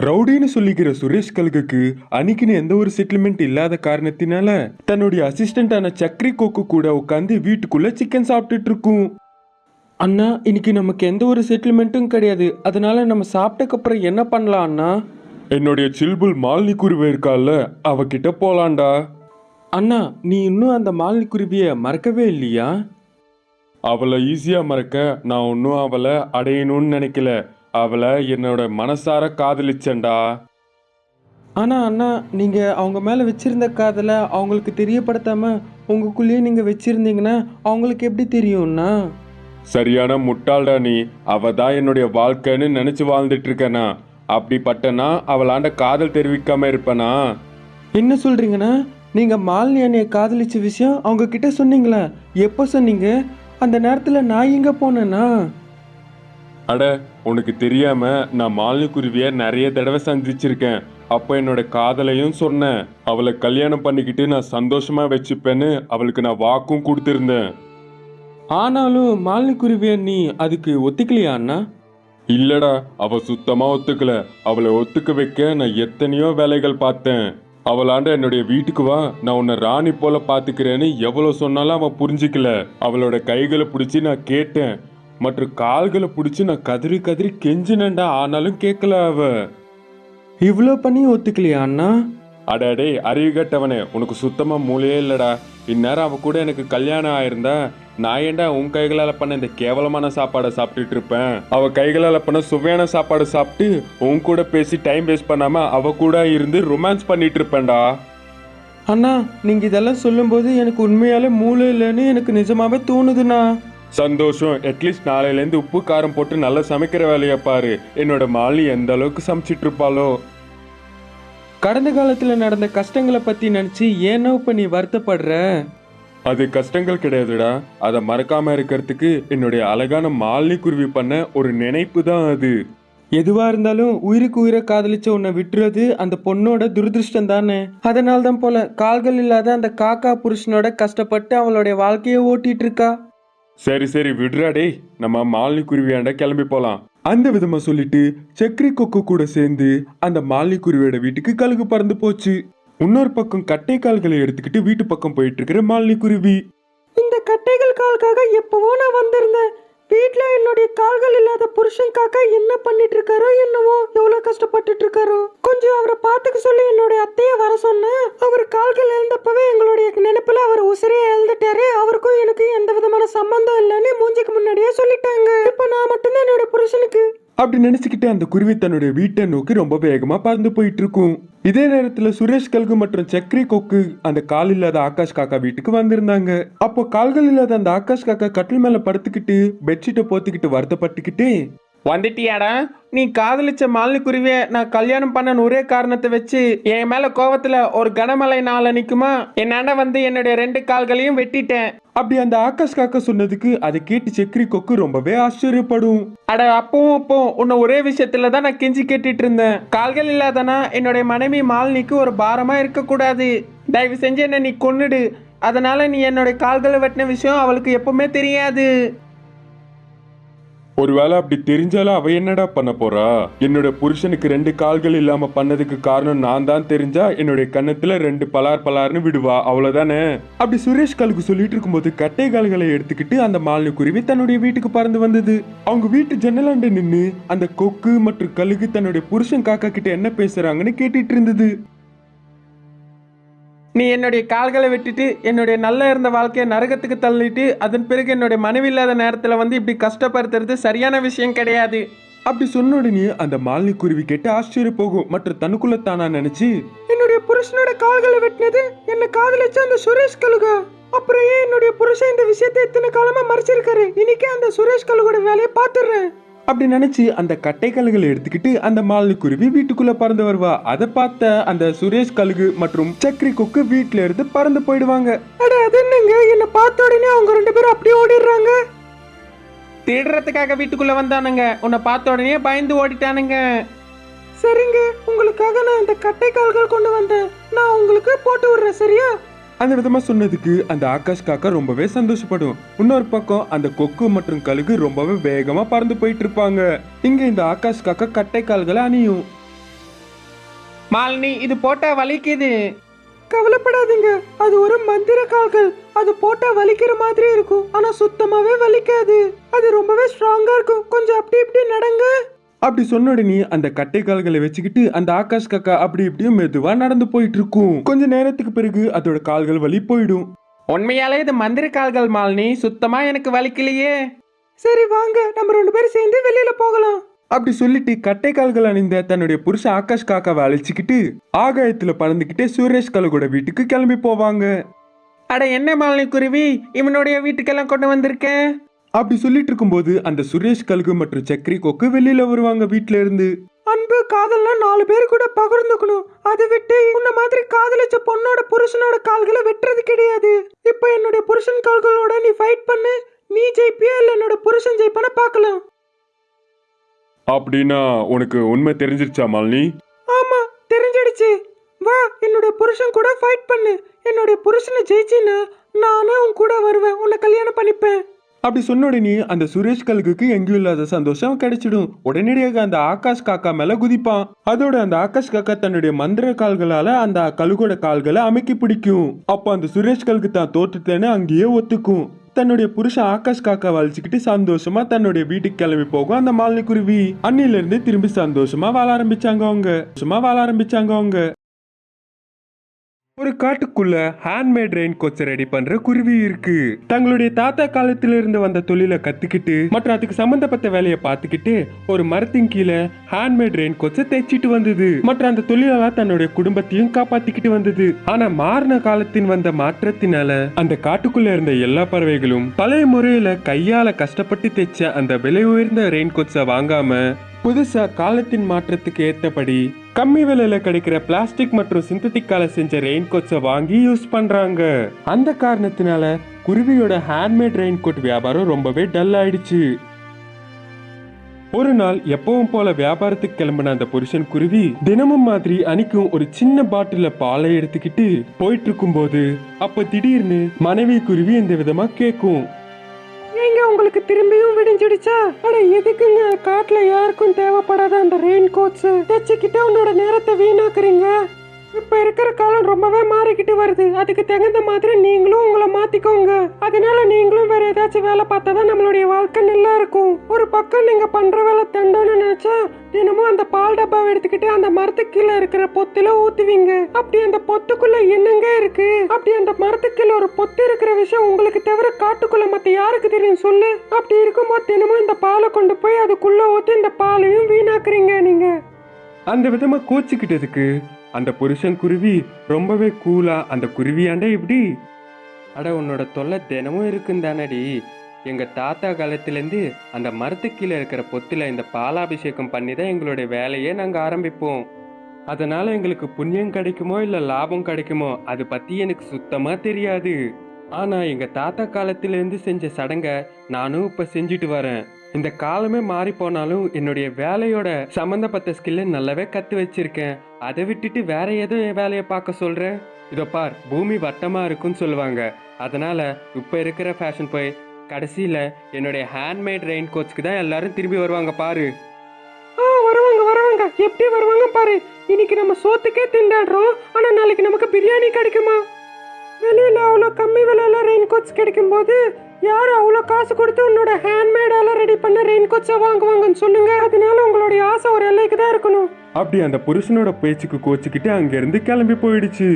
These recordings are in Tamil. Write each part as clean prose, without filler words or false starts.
ரவுடின்னு சொல்லிக்கிற சுரேஷ் கல்குக்கு அன்னைக்குன்னு எந்த ஒரு செட்டில்மெண்ட் இல்லாத காரணத்தினால தன்னுடைய அசிஸ்டண்டான சக்ரி கொக்கு கூட உட்காந்து வீட்டுக்குள்ள சிக்கன் சாப்பிட்டுட்டு இருக்கும். அண்ணா, இன்னைக்கு நமக்கு எந்த ஒரு செட்டில்மெண்ட்டும் கிடையாது, அதனால நம்ம சாப்பிட்டக்கு அப்புறம் என்ன பண்ணலாம் அண்ணா? என்னுடைய சில்புல் மாலினி குருவி இருக்கால, அவகிட்ட போலாண்டா. அண்ணா, நீ இன்னும் அந்த மாலினி குருவிய மறக்கவே இல்லையா? அவளை ஈஸியா மறக்க நான் ஒன்னும் அவளை அடையணும்னு நினைக்கல. அவளை என்னோட மனசார காதலிச்சேன்டா. ஆனா அண்ணா, நீங்க அவங்க மேல வச்சிருந்த காதலை அவங்களுக்கு தெரியப்படுத்தாம உங்களுக்குள்ளேயே நீங்க வச்சிருந்தீங்கன்னா அவங்களுக்கு எப்படி தெரியும்னா? சரியான முட்டாள்டா நீ. அவ தான் என்னுடைய வாழ்க்கைன்னு நினைச்சு வாழ்ந்துட்டு இருக்கனா? அப்படிப்பட்டனா அவளாண்ட காதல் தெரிவிக்காம இருப்பனா? என்ன சொல்றீங்கன்னா? நீங்க மாலினி அண்ணிய காதலிச்ச விஷயம் அவங்க கிட்ட சொன்னீங்களா? எப்போ சொன்னீங்க? அந்த நேரத்துல நான் எங்க போனேன்னா? அட, உனக்கு தெரியாம நான் மாலினி குருவிய நிறைய தடவை சந்திச்சிருக்கேன். அப்போ என்னோட காதலையும் சொன்னேன். அவளை கல்யாணம் பண்ணிக்கிட்டு நான் சந்தோஷமா வச்சுப்பேன்னு அவளுக்கு நான் வாக்கும் கொடுத்திருந்தேன். ஆனாலும் மாலினி குருவிய நீ அதுக்கு ஒத்துக்கலையா அண்ணா? இல்லடா, அவ சுத்தமா ஒத்துக்கல. அவளை ஒத்துக்க வைக்க நான் எத்தனையோ வேலைகள் பார்த்தேன். அவளாண்ட என்னுடைய வீட்டுக்கு வா, நான் உன்னை ராணி போல பாத்துக்கிறேன்னு எவ்வளவு சொன்னாலும் அவன் புரிஞ்சிக்கல. அவளோட கைகளை பிடிச்சி நான் கேட்டேன், மற்றும் கால்களை பிடிச்சி நான் கதறி கதறி கெஞ்சினேன்டா. ஆனாலும் கேட்கல அவ. இவ்வளோ பண்ணி ஒத்துக்கலையா அண்ணா? அடடே அறிவு கட்டவனே, உனக்கு சுத்தமா மூளையே இல்லடா. இந்நேரம் அவ கூட எனக்கு கல்யாணம் ஆயிருந்தா நான் ஏன்டா உன் கைகளால பண்ண இந்த கேவலமான சாப்பாடை சாப்பிட்டுட்டு இருப்பேன்? அவ கைகளால பண்ண சுவையான சாப்பாடு சாப்பிட்டு உன் கூட பேசி டைம் வேஸ்ட் பண்ணாம அவ கூட இருந்து ரொமான்ஸ் பண்ணிட்டு இருப்பேன்டா. அண்ணா, நீங்க இதெல்லாம் சொல்லும்போது எனக்கு உண்மையாலே மூளை இல்லைன்னு எனக்கு நிஜமாவே தோணுதுண்ணா. சந்தோஷம். அட்லீஸ்ட் நாளையிலேருந்து உப்பு காரம் போட்டு நல்லா சமைக்கிற வேலையை பாரு. என்னோட மாலி எந்த அளவுக்கு சமைச்சிட்டு இருப்பாளோ. கடந்த காலத்துல நடந்த கஷ்டங்களை பத்தி நினைச்சு ஏனோ இப்ப நீ வருத்தப்படுற? அது கஷ்டங்கள் கிடையாதுடா. அதை மறக்காம இருக்கிறதுக்கு என்னுடைய அழகான மாலினி குருவி பண்ண ஒரு நினைப்பு தான் அது. எதுவா இருந்தாலும் உயிருக்கு உயிரை காதலிச்ச உன்னை விட்டுறது அந்த பொண்ணோட துரதிருஷ்டம் தானே. அதனால தான் போல கால்கள் இல்லாத அந்த காக்கா புருஷனோட கஷ்டப்பட்டு அவளுடைய வாழ்க்கையை ஓட்டிட்டு இருக்கா. சரி சரி விடுறாடே, நம்ம மாலினி குருவியாண்ட கிளம்பி போலாம். அந்த விதமா சொல்லிட்டு சக்கரி கொக்கு கூட சேர்ந்து அந்த மாலினி குருவியோட வீட்டுக்கு கழுகு பறந்து போச்சு. இன்னொரு பக்கம் கட்டை கால்களை எடுத்துக்கிட்டு வீட்டு பக்கம் போயிட்டு இருக்கிற மாலினி குருவி. இந்த கட்டைகள் கால்காக எப்பவோ நான் வந்திருந்தேன். வீட்டுல என்னுடைய கால்கள் இல்லாத புருஷன் காக்கா என்ன பண்ணிட்டு இருக்காரோ என்னவோ, எவ்வளவு கஷ்டப்பட்டுட்டு இருக்காரோ. கொஞ்சம் அவரை பாத்துக்க சொல்லி என்னுடைய அத்தைய வர சொன்னேன். அவர் கால்கள் இழந்தப்பவே எங்களுடைய நினைப்புல அவர் உசிரியை இழந்துட்டாரு. அவருக்கும் எனக்கு எந்த விதமான சம்பந்தம் இல்லைன்னு மூஞ்சிக்கு முன்னாடியே சொல்லிட்டாங்க. இப்ப நான் மட்டும்தான் என்னுடைய புருஷனுக்கு. அப்படி நினைச்சுக்கிட்டு அந்த குருவி தன்னுடைய வீட்டை நோக்கி ரொம்ப வேகமா பறந்து போயிட்டு இருக்கும். இதே நேரத்துல சுரேஷ் கல்கு மற்றும் சக்கரி கொக்கு அந்த கால் இல்லாத ஆகாஷ் காக்கா வீட்டுக்கு வந்திருந்தாங்க. அப்போ கால்கள் இல்லாத அந்த ஆகாஷ் காக்கா கட்டில் மேல படுத்துக்கிட்டு பெட்ஷீட்டை போத்திக்கிட்டு வருத்தப்பட்டுக்கிட்டு, வந்துட்டியாடா? நீ காதலிச்ச மாலினி குருவிய நான் கல்யாணம் பண்ண ஒரே காரணத்தை வச்சு என் மேல கோவத்துல ஒரு கனமழை நாள் அன்னைக்குமா என்னாண்ட வந்து என்னுடைய 2 கால்களையும் வெட்டிட்டேன். அப்படி அந்த ஆகாஷ் காக்கா சொன்னதுக்கு அதை கேட்டு சக்கரி கொக்கு ரொம்பவே ஆச்சரியப்படும். அட, அப்போ உன்னை ஒரே விஷயத்துல தான் நான் கெஞ்சி கேட்டுட்டு இருந்தேன். கால்கள் இல்லாதனா என்னுடைய மனைவி மாலினிக்கு ஒரு பாரமா இருக்க கூடாது. தயவு செஞ்சு என்ன நீ கொன்னுடு. அதனால நீ என்னுடைய கால்களை வெட்டின விஷயம் அவளுக்கு எப்பவுமே தெரியாது. ஒருவேளை அப்படி தெரிஞ்சாலும் அவ என்னடா பண்ண போறா? என்னோட புருஷனுக்கு 2 கால்கள் இல்லாம பண்ணதுக்கு காரணம் நான் தான் தெரிஞ்சா என்னுடைய கன்னத்துல 2 பலார் பலார்னு விடுவா, அவ்வளவுதானே. அப்படி சுரேஷ் கல்கு சொல்லிட்டு இருக்கும்போது கட்டை கால்களை எடுத்துக்கிட்டு அந்த மாலினி குருவி தன்னுடைய வீட்டுக்கு பறந்து வந்தது. அவங்க வீட்டு ஜன்னலாண்ட நின்று அந்த கொக்கு மற்றும் கழுகு தன்னுடைய புருஷன் காக்கா கிட்ட என்ன பேசுறாங்கன்னு கேட்டுட்டு இருந்தது. நீ என்னுடைய கால்களை விட்டுட்டு என்னுடைய நல்லா இருந்த வாழ்க்கையை நரகத்துக்கு தள்ளிட்டு அதன் பிறகு என்னுடைய மனைவி இல்லாத நேரத்துல வந்து இப்படி கஷ்டப்படுத்துறது சரியான விஷயம் கிடையாது. அப்படி சொன்ன உடனே அந்த மாலினி குருவி கேட்டு ஆச்சரியம் போகும் மற்றும் தனக்குள்ள தானா நினைச்சு, என்னுடைய புருஷனோட கால்களை வெட்டினது என்ன காதலிச்ச அந்த சுரேஷ் கழுகா? அப்புறம் ஏன் என்னுடைய புருஷன் இந்த விஷயத்தை இத்தனை காலமா மறைச்சிருக்காரு? இன்னைக்கே அந்த சுரேஷ் கழுகோட வேலையை பாத்துறேன். அப்படி நினைச்சு அந்த கட்டை கழுகுகளை எடுத்துக்கிட்டு அந்த மாலினி குருவி வீட்டுக்குள்ள பறந்து வருவா. அதை பார்த்த அந்த சுரேஷ் கழுகு மற்றும் சக்கரி கொக்கு வீட்டுல இருந்து பறந்து போயிடுவாங்க. அட, அது என்னங்க, என்ன பார்த்த உடனே அவங்க 2 பேரும் அப்படியே ஓடிடுறாங்க. தேடுறதுக்காக வீட்டுக்குள்ள வந்தானுங்க, உன்னை பார்த்த உடனே பயந்து ஓடிட்டானுங்க. சரிங்க, உங்களுக்காக நான் இந்த கட்டை கால்கள் கொண்டு வந்தேன். நான் உங்களுக்கு போட்டு விடுறேன், சரியா? அந்த விதமா சொன்னதுக்கு அந்த ஆகாஷ் காக்கா ரொம்பவே சந்தோஷப்படும். இன்னொரு பக்கம் அந்த கொக்கு மற்றும் கழுகு ரொம்பவே வேகமா பறந்து போயிட்டு இருப்பாங்க. இங்க இந்த ஆகாஷ் காக்கா கட்டை கால்களை அணியும். மாலினி இது போட்டா வலிக்குது. கவலைப்படாதீங்க, அது ஒரு மந்திர கால்கள். அது போட்டா வலிக்கிற மாதிரி இருக்கும், ஆனா சுத்தமாவே வலிக்காது. அது ரொம்பவே ஸ்ட்ராங்கா இருக்கும். கொஞ்சம் அப்படி இப்படி நடங்க. அப்படி சொன்ன உடனே அந்த கட்டை கால்களை வச்சுக்கிட்டு அந்த ஆகாஷ் காக்கா அப்படி இப்படியும் மெதுவா நடந்து போயிட்டு இருக்கும். கொஞ்ச நேரத்துக்கு பிறகு அதோட கால்கள் வலி போயிடும். உண்மையாலே இது மந்திர கால்கள் மாலினி, சுத்தமா எனக்கு வலிக்கலையே. சரி வாங்க, நம்ம 2 பேரும் சேர்ந்து வெளியில போகலாம். அப்படி சொல்லிட்டு கட்டை கால்கள் அணிந்த தன்னுடைய புருஷன் ஆகாஷ் காக்காவை அழைச்சிக்கிட்டு ஆகாயத்துல பறந்துகிட்டே சுரேஷ் கழுகோட வீட்டுக்கு கிளம்பி போவாங்க. அட என்ன மாலினி குருவி, இவனுடைய வீட்டுக்கெல்லாம் கொண்டு வந்திருக்கேன். அப்படி சொல்லிட்டு இருக்கும்போது அந்த சுரேஷ் கழுகு மற்றும் சக்கரி கொக்கு வெளியில வருவாங்க வீட்டுல இருந்து. அன்பு காதல்னா 4 பேர் கூட பகிர்ந்துக்கணும். அதை விட்டு உன்ன மாதிரி காதலிச்ச பொண்ணோட புருஷனோட கால்களை வெட்டுறது கிடையாது. இப்ப என்னுடைய புருஷன் கால்களோட நீ ஃபைட் பண்ணு. நீ ஜெயிப்பியா இல்ல என்னோட புருஷன் ஜெயிப்பான பார்க்கலாம். அப்படின்னா உனக்கு உண்மை தெரிஞ்சிருச்சா மாலினி? ஆமா, தெரிஞ்சிடுச்சு. வா, என்னுடைய புருஷன் கூட ஃபைட் பண்ணு. என்னுடைய புருஷனை ஜெயிச்சின்னா நானே உன் கூட வருவேன், உன்னை கல்யாணம் பண்ணிப்பேன். அப்படி சொன்ன உடனே அந்த சுரேஷ் கழுகுக்கு எங்கேயும் இல்லாத சந்தோஷம் கிடைச்சிடும். உடனடியாக அந்த ஆகாஷ் காக்கா மேல குதிப்பான். அதோட அந்த ஆகாஷ் காக்கா தன்னுடைய மந்திர கால்களால அந்த கழுகோட கால்களை அமைக்கி பிடிக்கும். அப்போ அந்த சுரேஷ் கழுகு தான் தோற்றுட்டேன்னு அங்கேயே ஒத்துக்கும். தன்னுடைய புருஷன் ஆகாஷ் காக்கா வலிச்சுக்கிட்டு சந்தோஷமா தன்னுடைய வீட்டுக்கு கிளம்பி போகும் அந்த மாலினி குருவி. அன்னில இருந்து திரும்பி சந்தோஷமா வாழ ஆரம்பிச்சாங்க அவங்க. ஒரு காட்டுக்குள்ள ஹேண்ட்மேட் ரெயின் கோட்ஸ் ரெடி பண்ற குருவி இருக்கு. தங்களுடைய தாத்தா காலத்துல இருந்து வந்த தொழிலை கத்துக்கிட்டு மற்றும் அதுக்கு சம்பந்தப்பட்ட வேலையை பார்த்துக்கிட்டு ஒரு மரத்தின் கீழே ஹேண்ட்மேட் ரெயின் கோட்ஸை தைச்சிட்டு வந்தது. மற்றும் அந்த தொழிலால தன்னுடைய குடும்பத்தையும் காப்பாத்திக்கிட்டு வந்தது. ஆனா மாறின காலத்தின் வந்த மாற்றத்தினால அந்த காட்டுக்குள்ள இருந்த எல்லா பறவைகளும் பழைய முறையில கையால கஷ்டப்பட்டு தைச்ச அந்த விலை உயர்ந்த ரெயின் கோட்ஸை வாங்காம புதுசா காலத்தின் மாற்றத்துக்கு ஏத்தபடி கம்மி விலையில கிடைக்கிற பிளாஸ்டிக் மற்றும் சிந்தட்டிக்கால செஞ்ச ரெயின் கோட்ஸை வாங்கி யூஸ் பண்றாங்க. அந்த காரணத்தினால குருவியோட ஹேண்ட்மேட் ரெயின் கோட் வியாபாரம் ரொம்பவே டல் ஆயிடுச்சு. ஒரு நாள் எப்பவும் போல வியாபாரத்துக்கு கிளம்பின அந்த புருஷன் குருவி தினமும் மாதிரி அன்னைக்கும் ஒரு சின்ன பாட்டில பாலை எடுத்துக்கிட்டு போயிட்டு இருக்கும் போது அப்ப திடீர்னு மனைவி குருவி இந்த விதமா கேக்கும், ஏங்க உங்களுக்கு திரும்பியும் விடிஞ்சிடுச்சா? அட எதுக்குங்க காட்டுல யாருக்கும் தேவைப்படாத அந்த ரெயின் கோட்ஸ் தைச்சுக்கிட்டு உன்னோட நேரத்தை வீணாக்குறீங்க? இப்ப இருக்கிற காலம் ரொம்பவே மாறிக்கிட்டு வருது. அதுக்கு தகுந்த மாதிரி நீங்களும் உங்களை மாத்திக்கோங்க. அதனால நீங்களும் வேற ஏதாச்சும் வேலை பார்த்தாதான் நம்மளுடைய வாழ்க்கை நல்லா இருக்கும். ஒரு பக்கம் நீங்க பண்ற வேலை தண்டோன்னு நினைச்சா தினமும் அந்த பால் டப்பாவை எடுத்துக்கிட்டு அந்த மரத்துக்கு கீழே இருக்கிற பொத்துல ஊத்துவீங்க. அப்படி அந்த பொத்துக்குள்ள என்னங்க இருக்கு? அப்படி அந்த மரத்துக்கு கீழே ஒரு பொத்து இருக்கிற விஷயம் உங்களுக்கு தவிர காட்டுக்குள்ள மத்த யாருக்கு தெரியும் சொல்லு? அப்படி இருக்கும்போது தினமும் இந்த பாலை கொண்டு போய் அதுக்குள்ள ஊத்தி இந்த பாலையும் வீணாக்குறீங்க நீங்க. அந்த விதமா கோச்சுக்கிட்டதுக்கு அந்த புருஷன் குருவி ரொம்பவே கூலா அந்த குருவியாண்ட இப்படி, அட உன்னோட தொல்லை தினமும் இருக்குன்னு தானடி. எங்க தாத்தா காலத்திலேருந்து அந்த மரத்துக்கு கீழே இருக்கிற பொத்துல இந்த பாலாபிஷேகம் பண்ணி தான் எங்களுடைய வேலையே நாங்கள் ஆரம்பிப்போம். அதனால எங்களுக்கு புண்ணியம் கிடைக்குமோ இல்லை லாபம் கிடைக்குமோ அது பத்தி எனக்கு சுத்தமா தெரியாது. ஆனா எங்க தாத்தா காலத்திலேருந்து செஞ்ச சடங்கை நானும் இப்ப செஞ்சுட்டு வரேன். இந்த காலமே மாறி போனாலும் என்னுடைய வேலையோட சம்பந்தப்பட்ட ஸ்கில்ல நல்லாவே கத்து வச்சிருக்கேன். அதை விட்டுட்டு வேற ஏதோ என் வேலையை பார்க்க சொல்றேன். இதோ பார், பூமி வட்டமா இருக்குன்னு சொல்லுவாங்க. அதனால இப்ப இருக்கிற ஃபேஷன் போய் கடைசியில என்னுடைய ஹேண்ட்மேட் ரெயின் கோட்ஸ்க்கு தான் எல்லாரும் திரும்பி வருவாங்க பாரு. வருவாங்க எப்படி வருவாங்க பாரு. இன்னைக்கு நம்ம சோத்துக்கே திண்டாடுறோம், ஆனா நாளைக்கு நமக்கு பிரியாணி கிடைக்குமா? வெளியில அவ்வளோ கம்மி விலையில ரெயின் கோட்ஸ் கிடைக்கும் போது யாரு அவ்வளோ காசு கொடுத்து உன்னோட ஹேண்ட்மேடால ரெடி பண்ண ரெயின் கோட்ஸை வாங்குவாங்கன்னு சொல்லுங்க. அதனால உங்களுடைய ஆசை ஒரு எல்லைக்கு தான் இருக்கணும். அப்படி அந்த புருஷனோட பேச்சுக்கு கோச்சுக்கிட்டு அங்கிருந்து கிளம்பி போயிடுச்சு.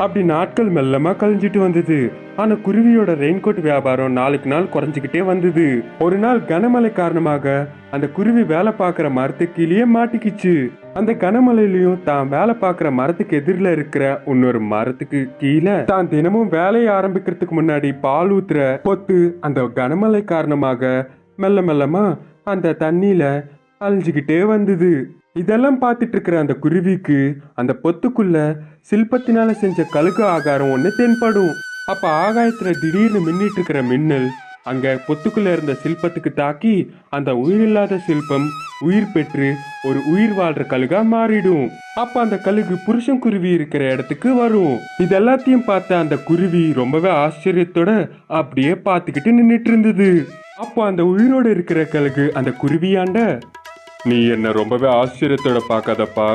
அப்படி நாட்கள் மெல்லமா கழிஞ்சிட்டு வந்தது. ஆனா குருவியோட ரெயின்கோட் வியாபாரம் நாளுக்கு நாள் குறைஞ்சிக்கிட்டே வந்தது. ஒரு நாள் கனமழை காரணமாக அந்த குருவி வேலை பார்க்குற மரத்துக்கு கீழே மாட்டிக்கிச்சு. அந்த கனமழையிலையும் தான் வேலை பார்க்குற மரத்துக்கு எதிரில் இருக்கிற இன்னொரு மரத்துக்கு கீழே தான் தினமும் வேலையை ஆரம்பிக்கிறதுக்கு முன்னாடி பால் ஊத்துற பொத்து அந்த கனமழை காரணமாக மெல்ல மெல்லமா அந்த தண்ணியில அழிஞ்சுக்கிட்டே வந்தது. இதெல்லாம் பார்த்துட்டு இருக்கிற அந்த குருவிக்கு அந்த பொத்துக்குள்ள சில்பத்தினால செஞ்ச கழுகு ஆகாரம் ஒன்று தென்படும். அப்ப ஆகாயத்துல திடீர்னு மின்னிட்டு இருக்கிற மின்னல் அங்க பொத்துக்குள்ள இருந்த சில்பத்துக்கு தாக்கி அந்த உயிரில்லாத சில்பம் உயிர் பெற்று ஒரு உயிர் வாழ்ற கழுகா மாறிடும். அப்ப அந்த கழுகு புருஷன் குருவி இருக்கிற இடத்துக்கு வரும். இது எல்லாத்தையும் பார்த்த அந்த குருவி ரொம்பவே ஆச்சரியத்தோட அப்படியே பார்த்துக்கிட்டு நின்றுட்டு இருந்தது. அப்போ அந்த உயிரோடு இருக்கிற கழுகு அந்த குருவியாண்ட, நீ என்ன ரொம்பவே ஆச்சரியத்தோட பார்க்காதப்பா.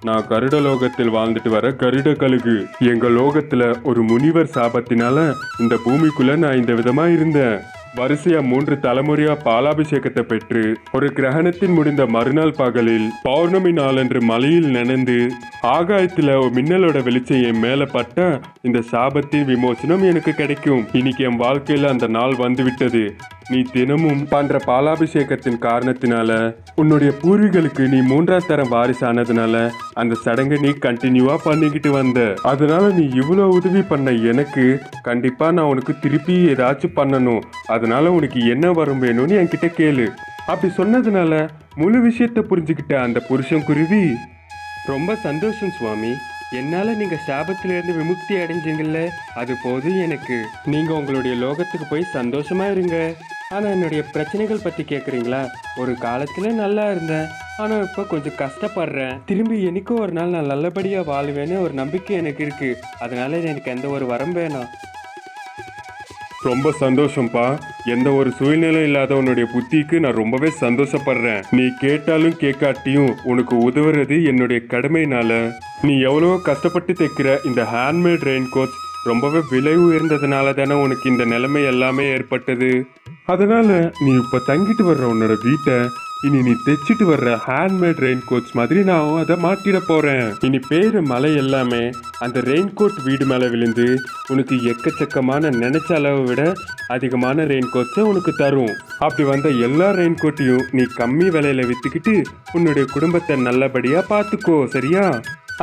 நான் கருட லோகத்தில் வாழ்ந்துட்டு வர கருட கழுகு. எங்க லோகத்துல ஒரு முனிவர் சாபத்தினால இந்த பூமிக்குள்ள நான் இந்த விதமா இருந்தேன். வரிசையா 3 தலைமுறையா பாலாபிஷேகத்தை பெற்று ஒரு கிரகணத்தின் முடிந்த மறுநாள் பகலில் பௌர்ணமி நாளன்று மலையில் நனைந்து ஆகாயத்துல ஒரு மின்னலோட வெளிச்சம் என் மேல பட்டா இந்த சாபத்தின் விமோசனம் எனக்கு கிடைக்கும். இன்னைக்கு என் வாழ்க்கையில அந்த நாள் வந்து விட்டது. நீ தினமும் பண்ற பாலாபிஷேகத்தின் காரணத்தினால உன்னுடைய பூர்வீகளுக்கு நீ 3ஆம் தரம் வாரிசானதுனால அந்த சடங்கை நீ கண்டினியூவா பண்ணிக்கிட்டு வந்த. அதனால நீ இவ்வளவு உதவி பண்ண எனக்கு கண்டிப்பா நான் உனக்கு திருப்பி ஏதாச்சும் பண்ணணும். அதனால உனக்கு என்ன வரும் வேணும்னு என்கிட்ட கேளு. அப்படி சொன்னதுனால முழு விஷயத்தை புரிஞ்சுக்கிட்ட அந்த புருஷன் குருவி, ரொம்ப சந்தோஷம் சுவாமி. என்னால நீங்க சாபத்திலிருந்து விமுக்தி அடைஞ்சீங்கல்ல, அது போதும் எனக்கு. நீங்க உங்களுடைய லோகத்துக்கு போய் சந்தோஷமா இருங்க. ஆனா என்னுடைய பிரச்சனைகள் பத்தி கேக்குறீங்களா? ஒரு காலத்துல நல்லா இருந்தேன், ஆனா இப்ப கொஞ்சம் கஷ்டப்படுறேன். திரும்பி எனக்கும் ஒரு நாள் நான் நல்லபடியா வாழுவேன்னு ஒரு நம்பிக்கை எனக்கு இருக்கு. அதனால எனக்கு எந்த ஒரு வரம் வேணாம். ரொம்ப சந்தோஷம்ப்பா. எந்த ஒரு சூழ்நிலை இல்லாத உன்னுடைய புத்திக்கு நான் ரொம்பவே சந்தோஷப்படுறேன். நீ கேட்டாலும் கேட்காட்டியும் உனக்கு உதவுறது என்னுடைய கடமைனால. நீ எவ்வளவோ கஷ்டப்பட்டு தைக்கிற இந்த ஹேண்ட்மேட் ரெயின் கோட்ஸ் ரொம்பவே விலை உயர்ந்ததுனால தானே உனக்கு இந்த நிலைமை எல்லாமே ஏற்பட்டது. அதனால நீ இப்ப தங்கிட்டு வர்ற உன்னோட வீட்டை இனி நீ தைச்சிட்டு வர்ற ஹேண்ட்மேட் ரெயின் கோட்ஸ் மாதிரி நான் அதை மாட்டிட போறேன். இனி பேரு மழை எல்லாமே அந்த ரெயின் கோட் வீடு மேல விழுந்து உனக்கு எக்கச்சக்கமான நினைச்ச அளவை விட அதிகமான ரெயின் கோட்ஸை உனக்கு தரும். அப்படி வந்த எல்லா ரெயின் கோட்டையும் நீ கம்மி விலையில வித்துக்கிட்டு உன்னுடைய குடும்பத்தை நல்லபடியா பாத்துக்கோ, சரியா?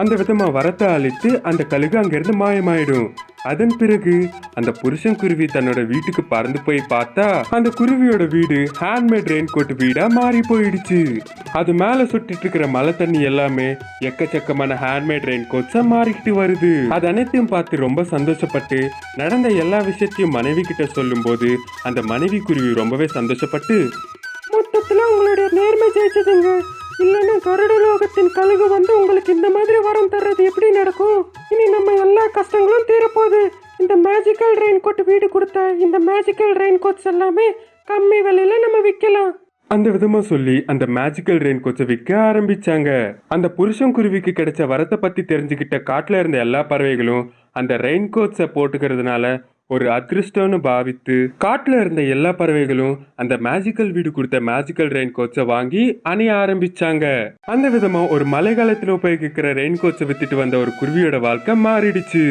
அந்த விதமா வரத்தை அழித்து அந்த கழுகு அங்கிருந்து மாயமாயிடும். அதன் பிறகு அந்த புருஷன் குருவி தன்னோட வீட்டுக்கு பறந்து போய் பார்த்தா அந்த குருவியோட வீடு ஹேண்ட்மேட் ரெயின் கோட் வீடா மாறி போயிடுச்சு. அது மேல சுட்டிட்டு இருக்கிற மழை தண்ணி எல்லாமே எக்கச்சக்கமான ஹேண்ட்மேட் ரெயின் கோட்ஸா மாறிக்கிட்டு வருது. அது அனைத்தையும் பார்த்து ரொம்ப சந்தோஷப்பட்டு நடந்த எல்லா விஷயத்தையும் மனைவி கிட்ட சொல்லும் போது அந்த மனைவி குருவி ரொம்பவே சந்தோஷப்பட்டு, மொத்தத்துல உங்களுடைய நேர்மை ஜெயிச்சதுங்க. இல்லைன்னா கருட லோகத்தின் கழுகு வந்து உங்களுக்கு இந்த மாதிரி வரம் தர்றது எப்படி நடக்கும்? இனி நம்ம எல்லா கஷ்டங்களும் தீரப்போகுது. இந்த மேஜிக்கல் ரெயின் கோட் வீடு கொடுத்த இந்த மேஜிக்கல் ரெயின் கோட்ஸ் எல்லாமே கம்மி விலையில நம்ம விற்கலாம். அந்த விதமா சொல்லி அந்த மேஜிக்கல் ரெயின் கோட்ஸை விற்க ஆரம்பிச்சாங்க. அந்த புருஷன் குருவிக்கு கிடைச்ச வரத்தை பத்தி தெரிஞ்சுக்கிட்ட காட்டுல இருந்த எல்லா பறவைகளும் அந்த ரெயின் கோட்ஸை போட்டுக்கிறதுனால ஒரு அதிர்ஷ்டம்னு பாவித்து காட்டுல இருந்த எல்லா பறவைகளும் அந்த மேஜிக்கல் வீடு கொடுத்த மேஜிக்கல் ரெயின் கோட்ஸை வாங்கி அணிய ஆரம்பிச்சாங்க. அந்த விதமா ஒரு மழை காலத்துல உபயோகிக்கிற ரெயின் கோட்ஸை வித்துட்டு வந்த ஒரு குருவியோட வாழ்க்கை மாறிடுச்சு.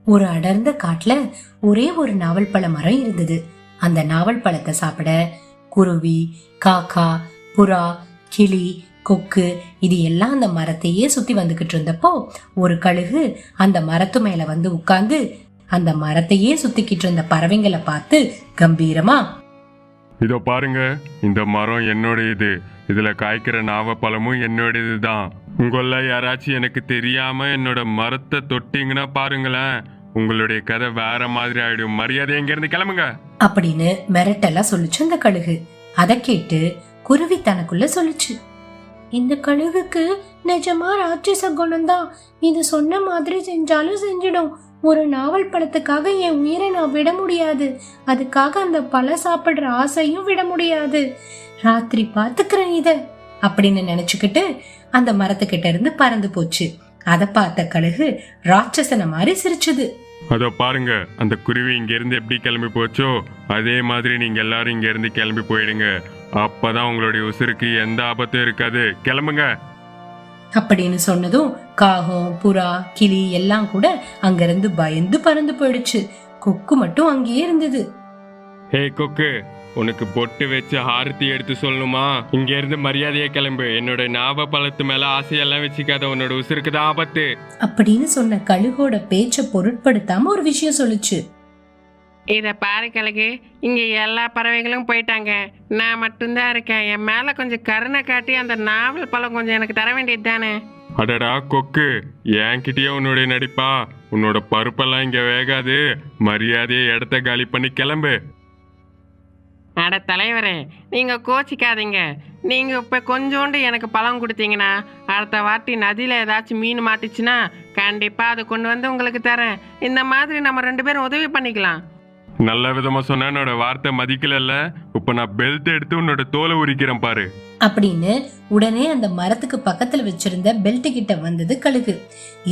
ஒரு அடர்ந்த காட்டுல ஒரே ஒரு நாவல் பழ மரம் இருந்தது. அந்த நாவல் பழத்தை சாப்பிட குருவி, காக்கா, புறா, கிளி, கொக்கு இது எல்லாம் அந்த மரத்தையே சுத்தி வந்துகிட்டு இருந்தப்போ ஒரு கழுகு அந்த மரத்து மேல வந்து உட்கார்ந்து அந்த மரத்தையே சுத்திக்கிட்டு இருந்த பறவைங்களை பார்த்து கம்பீரமா, இதோ பாருங்க, இந்த மரம் என்னோடையது. இதுல காய்க்கிற நாவப்பழமும் என்னோடையதுதான். உங்கள யாராச்சும் எனக்கு தெரியாம என்னோட மரத்தை தொட்டிங்கன்னா பாருங்களேன், உங்களுடைய கதை வேற மாதிரி ஆயிடும். மரியாதை எங்க இருந்து கிளம்புங்க அப்படின்னு மிரட்டெல்லாம் சொல்லுச்சு அந்த கழுகு. அதை கேட்டு குருவி தனக்குள்ள சொல்லுச்சு, இந்த கழுகுக்கு நிஜமா ராட்சச குணம்தான். இது சொன்ன மாதிரி செஞ்சாலும் செஞ்சிடும். ஒரு நாவல் பழத்துக்காக என் உயிரை நான் விட முடியாது. அதுக்காக அந்த பழம் சாப்பிடுற ஆசையும் விட முடியாது. ராத்திரி பாத்துக்கிறேன் இத அப்படின்னு நினைச்சுக்கிட்டு அந்த மரத்துக்கிட்ட இருந்து பறந்து போச்சு. அதை பார்த்த கழுகு ராட்சசன மாதிரி சிரிச்சுது. அதோ பாருங்க, அந்த குருவி இங்க இருந்து எப்படி கிளம்பி போச்சோ அதே மாதிரி நீங்க எல்லாரும் இங்க இருந்து கிளம்பி போயிடுங்க. அப்பதான் உங்களுடைய உசுருக்கு எந்த ஆபத்தும் இருக்காது. கிளம்புங்க அப்படின்னு சொன்னதும் காகம், புறா, கிளி எல்லாம் கூட அங்கிருந்து பயந்து பறந்து போயிடுச்சு. கொக்கு மட்டும் அங்கேயே இருந்தது. ஹே கொக்கு, உனக்கு பொட்டு வச்சு ஆரத்தி எடுத்து சொல்லணுமா? இங்க இருந்து மரியாதையா கிளம்பு. என்னோட ஞாபக பழத்து மேல ஆசையெல்லாம் வச்சுக்காத, உன்னோட உசுருக்கு தான் ஆபத்து அப்படின்னு சொன்ன கழுகோட பேச்ச பொருட்படுத்தாம ஒரு விஷயம் சொல்லுச்சு. இதை பாரு கழுகு, இங்கே எல்லா பறவைகளும் போயிட்டாங்க, நான் மட்டும்தான் இருக்கேன். என் மேலே கொஞ்சம் கருணை காட்டி அந்த நாவல் பழம் கொஞ்சம் எனக்கு தர வேண்டியது தானே? அடடா கொக்கு, என்கிட்டயே உன்னுடைய நடிப்பா? உன்னோட பருப்பெல்லாம் இங்க வேகாது. மரியாதையை இடத்த காலி பண்ணி கிளம்பு. அட தலைவரே, நீங்கள் கோச்சிக்காதீங்க. நீங்கள் இப்போ கொஞ்சோண்டு எனக்கு பழம் கொடுத்தீங்கன்னா அடுத்த வாட்டி நதியில் ஏதாச்சும் மீன் மாட்டிச்சுன்னா கண்டிப்பாக அதை கொண்டு வந்து உங்களுக்கு தரேன். இந்த மாதிரி நம்ம 2 பேரும் உதவி பண்ணிக்கலாம். நல்ல விதமா சொன்ன என்னோட வார்த்தை மதிக்கல. இப்ப நான் பெல்ட் எடுத்து உன்னோட தோலை உரிக்கிறேன் பாரு அப்படின்னு உடனே அந்த மரத்துக்கு பக்கத்துல வச்சிருந்த பெல்ட் கிட்ட வந்தது கழுகு.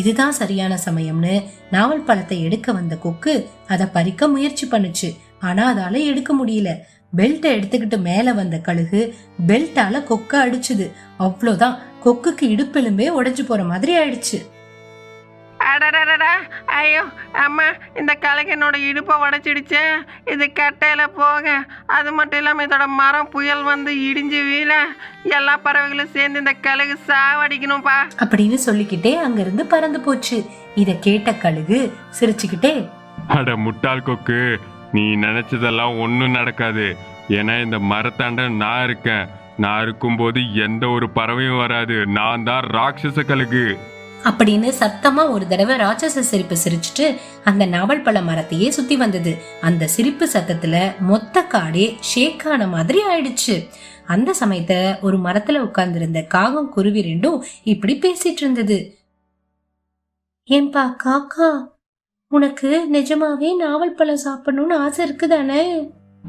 இதுதான் சரியான சமயம்னு நாவல் பழத்தை எடுக்க வந்த கொக்கு அதை பறிக்க முயற்சி பண்ணுச்சு. ஆனா அதால எடுக்க முடியல. பெல்ட்டை எடுத்துக்கிட்டு மேல வந்த கழுகு பெல்ட்டால கொக்க அடிச்சுது. அவ்வளவுதான், கொக்குக்கு இடுப்பெலும்பே உடைஞ்சு போற மாதிரி ஆயிடுச்சு. அடடடடா, ஐயோ அம்மா, இந்த கழுகு என்னோட இடுப்பை உடைச்சிடுச்சே. இது கட்டையில போக, அது மட்டும் இல்லாம இதோட மரம் புயல் வந்து இடிஞ்சு வீழ எல்லா பறவைகளும் சேர்ந்து இந்த கழுகு சாவடிக்கணும்பா அப்படின்னு சொல்லிக்கிட்டே அங்கிருந்து பறந்து போச்சு. இத கேட்ட கழுகு சிரிச்சுக்கிட்டே, அட முட்டாள் கொக்கு, நீ நினைச்சதெல்லாம் ஒன்றும் நடக்காது. ஏன்னா இந்த மரத்தாண்ட நான் இருக்கேன். நான் இருக்கும்போது எந்த ஒரு பறவையும் வராது. நான் தான் ராட்சச கழுகு அப்படின்னு சத்தமா ஒரு தடவை ராட்சச சிரிப்பு சிரிச்சுட்டு அந்த நாவல் பழ மரத்தையே சுத்தி வந்தது. அந்த சிரிப்பு சத்தத்துல மொத்த காடே ஷேக் ஆன மாதிரி ஆயிடுச்சு. அந்த சமயத்துல ஒரு மரத்துல உட்கார்ந்திருந்த காகம் குருவி ரெண்டும் இப்படி பேசிட்டு இருந்தது. ஏன்பா காக்கா, உனக்கு நிஜமாவே நாவல் பழம் சாப்பிடணும்னு ஆசை இருக்குதானே?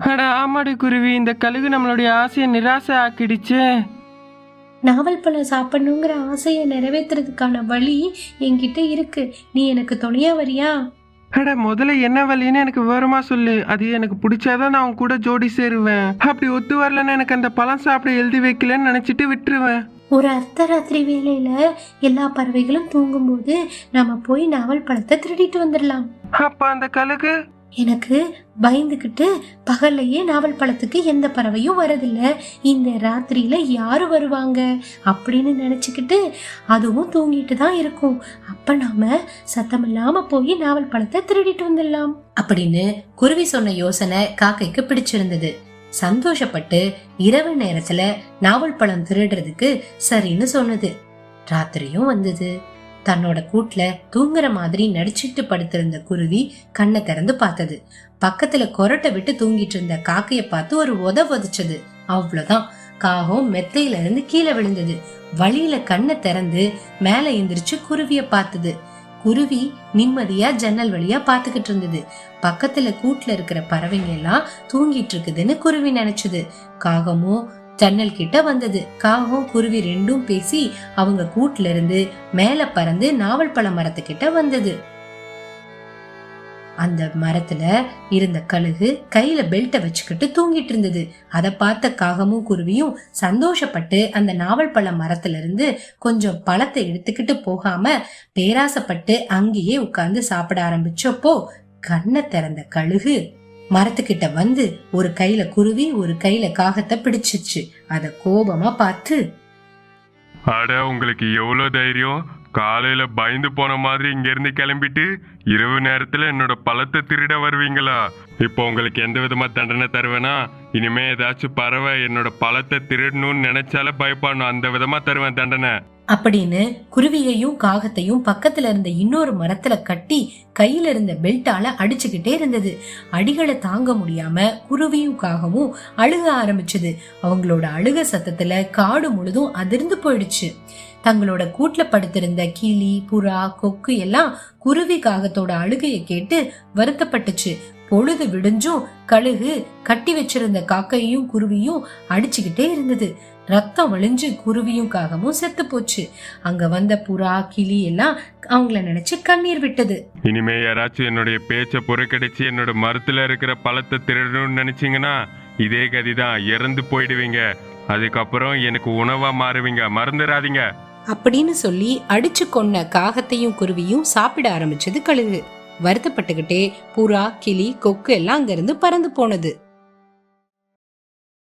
அட ஆமாடி குருவி, இந்த கழுகு நம்மளுடைய ஆசையை நிராசை ஆக்கிடுச்சு. நாவல் பழம் சாப்பிடணுங்கிற ஆசையை நிறைவேற்றுறதுக்கான வழி என்கிட்ட இருக்கு. நீ எனக்கு துணையா வரியா? அட முதல்ல என்ன வழின்னு எனக்கு விவரமா சொல்லு. அது எனக்கு பிடிச்சாதான் நான் உன் கூட ஜோடி சேருவேன். அப்படி ஒத்து வரலன்னு எனக்கு அந்த பழம் சாப்பிட எழுதி வைக்கலன்னு நினைச்சிட்டு விட்டுருவேன். ஒரு அர்த்தராத்திரி வேலையில எல்லா பறவைகளும் தூங்கும்போது நாம போய் நாவல் பழத்தை திருடிட்டு வந்துடலாம். அப்ப அந்த கழுகு எனக்கு பயந்துகிட்டு பகல்லையே நாவல் பழத்துக்கு எந்த பறவையும் வரதில்ல, இந்த ராத்திரியில யாரு வருவாங்க அப்படின்னு நினைச்சுக்கிட்டு அதுவும் தூங்கிட்டு தான் இருக்கும். அப்ப நாம சத்தமில்லாம போய் நாவல் பழத்தை திருடிட்டு வந்துடலாம் அப்படின்னு குருவி சொன்ன யோசனை காக்கைக்கு பிடிச்சிருந்தது. சந்தோஷப்பட்டு இரவு நேரத்துல நாவல் பழம் திருடுறதுக்கு சரின்னு சொன்னது. ராத்திரியும் வந்தது. தன்னோட கூட்டுல தூங்குற மாதிரி நடிச்சிட்டு படுத்திருந்த குருவி கண்ணை திறந்து பார்த்தது. பக்கத்துல கொரட்டை விட்டு தூங்கிட்டு இருந்த காக்கைய பார்த்து ஒரு உதவுச்சது. அவ்வளவுதான், காகம் மெத்தையில இருந்து கீழே விழுந்தது. வழியில கண்ணை திறந்து மேல எந்திரிச்சு குருவிய பார்த்தது. குருவி நிம்மதியா ஜன்னல் வழியா பாத்துக்கிட்டு இருந்தது. பக்கத்துல கூட்டுல இருக்கிற பறவைங்க எல்லாம் தூங்கிட்டு இருக்குதுன்னு குருவி நினைச்சது. காகமும் ஜன்னல் கிட்ட வந்தது. காகம் குருவி ரெண்டும் பேசி அவங்க கூட்டுல இருந்து மேல பறந்து நாவல் பழ மரத்துக்கிட்ட வந்தது. அந்த மரத்துல இருந்த கழுகு கையில பெல்ட்டை வச்சுக்கிட்டு தூங்கிட்டு இருந்தது. அதை பார்த்த காகமும் குருவியும் சந்தோஷப்பட்டு அந்த நாவல் பழ மரத்துல இருந்து கொஞ்சம் பழத்தை எடுத்துக்கிட்டு போகாம பேராசப்பட்டு அங்கேயே உட்கார்ந்து சாப்பிட ஆரம்பிச்சப்போ கண்ணை திறந்த கழுகு மரத்துக்கிட்ட வந்து ஒரு கையில குருவி ஒரு கையில காகத்தை பிடிச்சிச்சு. அத கோபமா பார்த்து, அட உங்களுக்கு எவ்வளவு தைரியம்! காலையில பயந்து போன மாதிரி இங்க இருந்து கிளம்பிட்டு இரவு நேரத்துல என்னோட பழத்தை திருட வருவீங்களா? இப்போ உங்களுக்கு எந்த விதமா தண்டனை தருவேனா? இனிமே ஏதாச்சும் பறவை என்னோட பழத்தை திருடணும்னு நினைச்சால பயப்படணும். அந்த விதமா தருவேன் தண்டனை அப்படின்னு குருவியையும் காகத்தையும் பக்கத்துல இருந்த இன்னொரு மரத்துல கட்டி கையில இருந்த பெல்ட்டால அடிச்சுக்கிட்டே இருந்தது. அடிகளை தாங்க முடியாம குருவியும் காகமும் அழுக ஆரம்பிச்சது. அவங்களோட அழுக சத்தத்துல காடு முழுதும் அதிர்ந்து போயிடுச்சு. தங்களோட கூட்டுல படுத்திருந்த கிளி, புறா, கொக்கு எல்லாம் குருவி காகத்தோட அழுகையை கேட்டு வருத்தப்பட்டுச்சு. பொழுது விடிஞ்சும் கழுகு கட்டி வச்சிருந்த காக்கையும் குருவியும் அடிச்சுக்கிட்டே இருந்தது. ரத்தம் வழிஞ்சு குருவியும் காகமும் செத்து போச்சு. அங்க வந்த புறா, கிளி எல்லாம் அவங்கள நினைச்சு கண்ணீர் விட்டது. இனிமே யாராச்சும் என்னுடைய பேச்ச புறக்கணிச்சு என்னோட மரத்துல இருக்கிற பழத்தை திருடணும்னு நினைச்சீங்கன்னா இதே கதிதான், இறந்து போயிடுவீங்க. அதுக்கப்புறம் எனக்கு உணவா மாறுவீங்க, மறந்துடாதீங்க அப்படின்னு சொல்லி அடிச்சு கொன்ன காகத்தையும் குருவியும் சாப்பிட ஆரம்பிச்சது கழுகு. வருத்தப்பட்டுக்கிட்டே புறா, கிளி, கொக்கு எல்லாம் அங்க இருந்து பறந்து போனது.